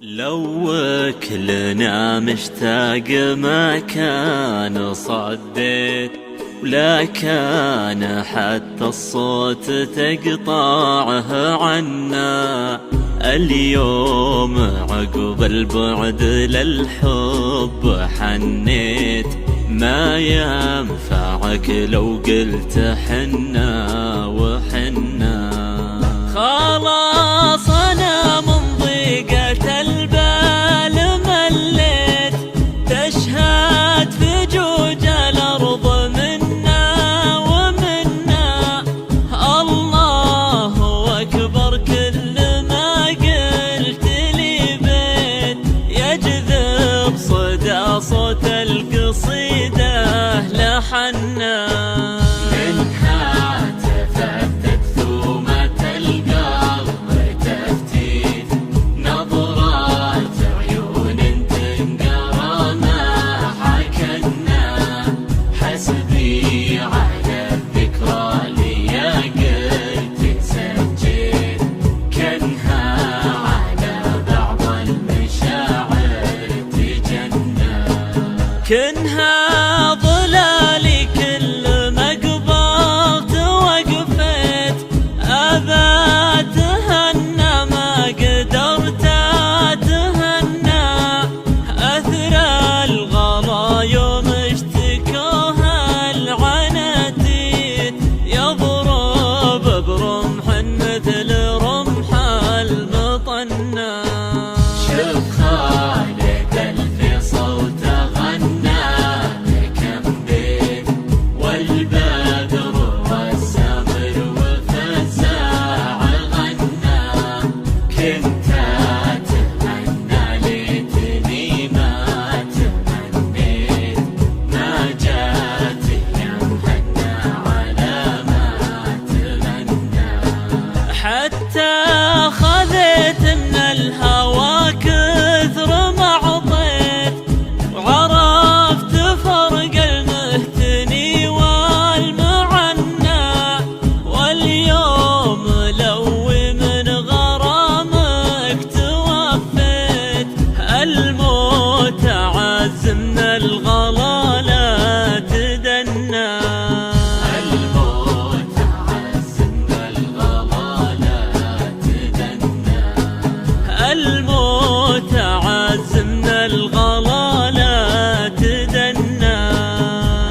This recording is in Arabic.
لو كلنا مشتاق ما كان صديت، ولا كان حتى الصوت تقطعه عنا. اليوم عقب البعد للحب حنيت، ما ينفعك لو قلت حنا وحنا. خلاص أنا من ضيقة البال مليت، تشهد في جوج الأرض منا ومنا. الله أكبر كل ما قلت لي بيت، يجذب صدى صوت القصيدة لحنا. كنها ظلالي كل ما قبضت وقفت، أبى أتهنى ما قدرت أتهنى. أثر الغلا يوم اشتكوها العناتيت، يضرب برمح مثل رمح المطنى. شوف خالد الفي صوته حتى خذيت من الهوى